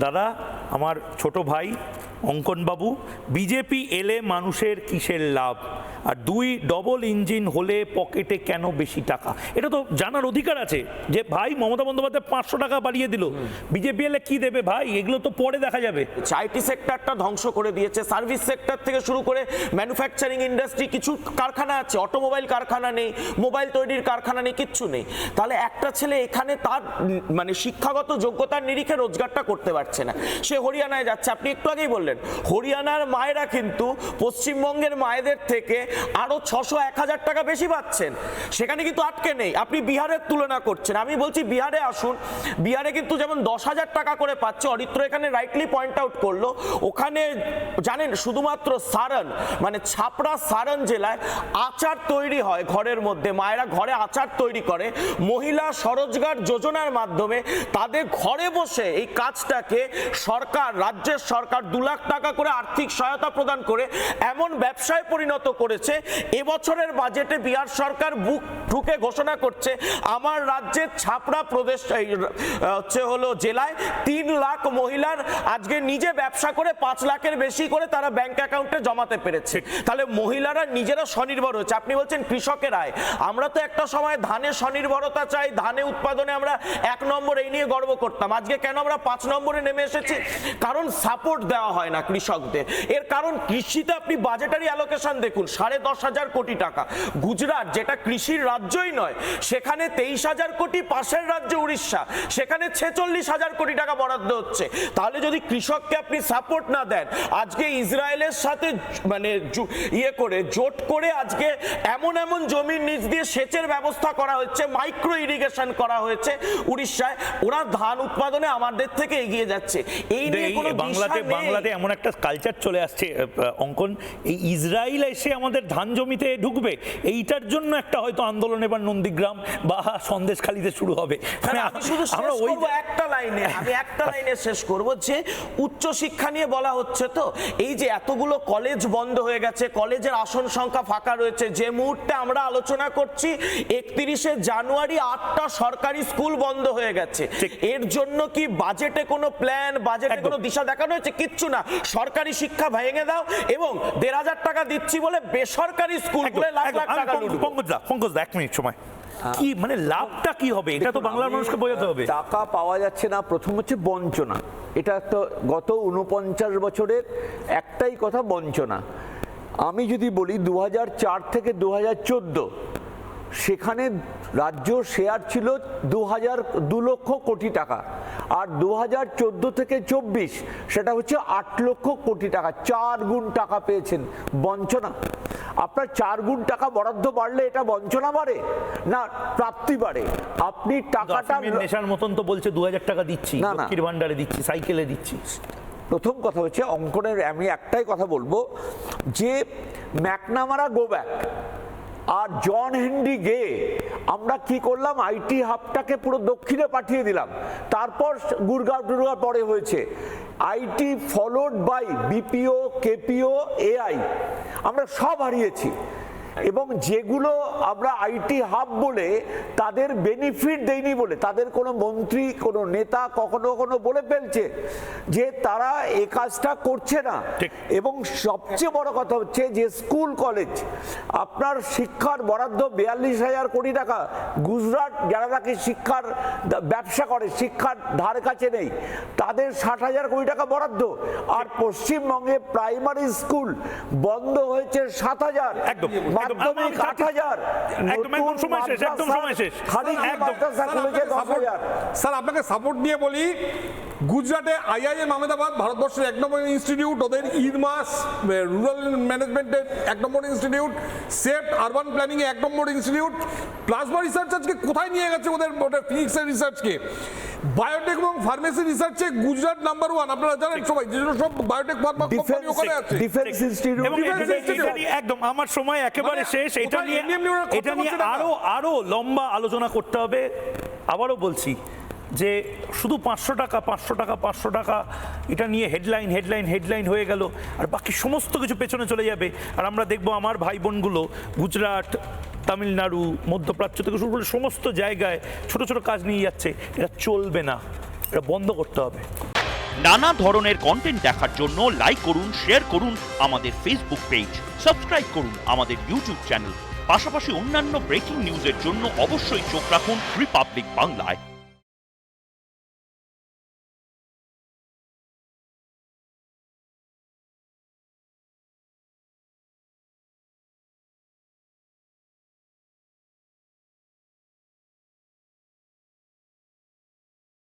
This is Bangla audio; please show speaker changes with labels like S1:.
S1: দাদা, আমার ছোট ভাই অঙ্কনবাবু, বিজেপি এলে মানুষের কিসের লাভ, আর দুই ডবল ইঞ্জিন হলে পকেটে কেন বেশি টাকা? এটা তো জানার অধিকার আছে যে ভাই মমতা বন্দ্যোপাধ্যায় 500 টাকা বাড়িয়ে দিল, বিজেপি এলে কি দেবে ভাই? এগুলো তো পরে দেখা যাবে।
S2: আইটি সেক্টরটা ধ্বংস করে দিয়েছে, সার্ভিস সেক্টর থেকে শুরু করে ম্যানুফ্যাকচারিং ইন্ডাস্ট্রি, কিছু কারখানা আছে, অটোমোবাইল কারখানা নেই, মোবাইল তৈরির কারখানা নেই, কিচ্ছু নেই। তাহলে একটা ছেলে এখানে তার মানে শিক্ষাগত যোগ্যতার নিরিখে রোজগারটা করতে পারছে না, সে হরিয়ানায় যাচ্ছে। আপনি একটু আগেই বললেন হরিয়ানার মায়েরা কিন্তু পশ্চিমবঙ্গের মায়েদের থেকে আরো 600-1000 টাকা বেশি পাচ্ছেন, সেখানে কিন্তু আটকে নেই। আপনি বিহারের তুলনা করছেন, আমি বলছি বিহারে আসুন, বিহারে কিন্তু যেমন 10,000 টাকা করে পাচ্ছে, অরিত্র এখানে রাইটলি পয়েন্ট আউট করলো, ওখানে জানেন শুধুমাত্র সারন মানে ছাপড়া সারন জেলায় আচার তৈরি হয় ঘরের মধ্যে, মায়েরা ঘরে আচার তৈরি করে, মহিলা স্বরোজগার যোজনার মাধ্যমে তাদের ঘরে বসে এই কাজটাকে সরকার, রাজ্যের সরকার 2 লাখ টাকা করে আর্থিক সহায়তা প্রদান করে এমন ব্যবসায় পরিণত করেছে। এবছরের বাজেটে বিহার সরকার বুক ঠুকে ঘোষণা করছে আমার রাজ্যের ছাপড়া প্রদেশ হলো জেলায় 3 লাখ মহিলার আজকে নিজে ব্যবসা করে 5 লাখের বেশি করে তারা ব্যাংক অ্যাকাউন্টে জমাতে পেরেছে। তাহলে মহিলারা নিজেরা স্বনির্ভর হচ্ছে। আপনি বলছেন কৃষকের আয়, আমরা তো একটা সময় ধানে স্বনির্ভরতা চাই, ধানে উৎপাদনে আমরা 1 নম্বর এই নিয়ে গর্ব করতাম, আজকে কেন আমরা 5 নম্বরে নেমে এসেছি? কারণ সাপোর্ট দেওয়া হয় না কৃষকদের। এর কারণ কৃষিতে আপনি বাজেটারি অ্যালোকেশন দেখুন, 10,500 কোটি টাকা। গুজরাট যেটা কৃষির রাজ্যই নয়, সেখানে 23,000 কোটি, পাশের রাজ্য উড়িষ্যা সেখানে 46,000 কোটি টাকা বরাদ্দ হচ্ছে। তাহলে যদি কৃষককে আপনি সাপোর্ট না দেন, আজকে ইসরায়েলের সাথে মানে জোট করে আজকে এমন এমন জমির নিচ দিয়ে সেচের ব্যবস্থা করা হচ্ছে, মাইক্রো ইরিগেশন করা হয়েছে উড়িষ্যায়, ওরা ধান উৎপাদনে আমাদের থেকে এগিয়ে যাচ্ছে। এই নিয়ে কোনো
S1: বাংলাতে এমন একটা কালচার চলে আসছে অঙ্কন, এই ইসরায়েল এসে আমাদের ধান জমিতে ঢুকবে, এইটার জন্য একটা হয়তো আন্দোলন এবার নন্দীগ্রাম বা সন্দেশখালীতে শুরু হবে।
S2: আমরা ওই একটা লাইনে শেষ করব যে উচ্চ শিক্ষা নিয়ে বলা হচ্ছে, তো এই যে এতগুলো কলেজ বন্ধ হয়ে গেছে, কলেজের আসন সংখ্যা ফাঁকা রয়েছে, যে মুহূর্তে আমরা আলোচনা করছি 31শে জানুয়ারি 8টা সরকারি স্কুল বন্ধ হয়ে গেছে। এর জন্য কি বাজেটে কোনো প্ল্যান, বাজেটে কোনো দিশা দেখানো হয়েছে? কিচ্ছু না। সরকারি শিক্ষা ভেঙে দাও এবং 1,500 টাকা দিচ্ছি বলে বেসরকারি স্কুলগুলো লাখ লাখ টাকা লুটবে।
S1: পঙ্কজ 1 মিনিট সময়, কি মানে লাভটা কি হবে? এটা তো বাংলার মানুষকে বোঝাতে হবে।
S3: টাকা পাওয়া যাচ্ছে না, প্রথম হচ্ছে বঞ্চনা। এটা তো গত 49 বছরের একটাই কথা, বঞ্চনা। আমি যদি বলি 2004 থেকে 2014 সেখানে রাজ্য শেয়ার ছিল 2 লক্ষ কোটি টাকা, আর 2014 থেকে 24 সেটা হচ্ছে 8 লক্ষ কোটি টাকা, 4 গুণ টাকা পেয়েছেন। বঞ্চনা? আপনার 4 গুণ টাকা বরাদ্দ বাড়লে এটা বঞ্চনা বাড়ে না প্রাপ্তি বাড়ে? আপনি টাকাটা
S1: নেশার মতন তো বলছে 2,000 টাকা দিচ্ছি, লক্ষ্মীর ভান্ডারে দিচ্ছি, সাইকেলে দিচ্ছি।
S3: প্রথম কথা হচ্ছে অঙ্কনের, আমি একটাই কথা বলবো যে ম্যাকনামারা গো ব্যাক আর জন হেনরি গে আমরা কি করলাম, আইটি হাবটাকে পুরো দক্ষিণে পাঠিয়ে দিলাম, তারপর গুরগাঁও পরে হয়েছে IT followed by BPO, KPO, AI, আমরা সব হারিয়েছি। এবং যেগুলো আমরা আইটি হাব বলে তাদের বেনিফিট দেয়নি বলে তাদের কোনো মন্ত্রী, কোনো নেতা কখনো কখনো বলে ফেলছে যে তারা এই কাজটা করছে না। এবং সবচেয়ে বড় কথা হচ্ছে যে স্কুল কলেজ আপনার শিক্ষার বরাদ্দ 42,000 কোটি টাকা, গুজরাট যারা নাকি শিক্ষার ব্যবসা করে, শিক্ষার ধার কাছে নেই, তাদের 60,000 কোটি টাকা বরাদ্দ, আর পশ্চিমবঙ্গে প্রাইমারি স্কুল বন্ধ হয়েছে 7,000, মাধ্যমিক 8,000,
S4: স্যার আপনাকে সাপোর্ট নিয়ে বলি, গুজরাটে আইআইএম আহমেদাবাদ ভারতবর্ষের 1 নম্বর ইনস্টিটিউট, ওদের ইরমাস রুরাল ম্যানেজমেন্টের 1 নম্বর ইনস্টিটিউট, সেফট আরবান প্ল্যানিং এ 1 নম্বর ইনস্টিটিউট, প্লাজমা রিসার্চ আজকে কোথায় নিয়ে গেছে ওদের ফিনিক্সের রিসার্চকে, বায়োটেক এবং ফার্মেসি রিসার্চে গুজরাট নাম্বার 1, আপনারা জানেন সবাই, যেগুলো সব বায়োটেক ফার্মা কোম্পানি ওখানে আছে,
S3: ডিফেন্স ইনস্টিটিউট।
S1: একদম আমার সময় একেবারে শেষ। এটা নিয়ে আরো লম্বা আলোচনা করতে হবে। আবারও বলছি যে শুধু 500 টাকা এটা নিয়ে হেডলাইন হয়ে গেল, আর বাকি সমস্ত কিছু পেছনে চলে যাবে। আর আমরা দেখবো আমার ভাই বোনগুলো গুজরাট, তামিলনাড়ু, মধ্যপ্রাচ্য থেকে শুরু করে সমস্ত জায়গায় ছোট ছোট কাজ নিয়ে যাচ্ছে। এটা চলবে না, এটা বন্ধ করতে হবে।
S5: নানা ধরনের কন্টেন্ট দেখার জন্য লাইক করুন, শেয়ার করুন আমাদের ফেসবুক পেজ, সাবস্ক্রাইব করুন আমাদের ইউটিউব চ্যানেল। পাশাপাশি অন্যান্য ব্রেকিং নিউজের জন্য অবশ্যই চোখ রাখুন রিপাবলিক বাংলায়।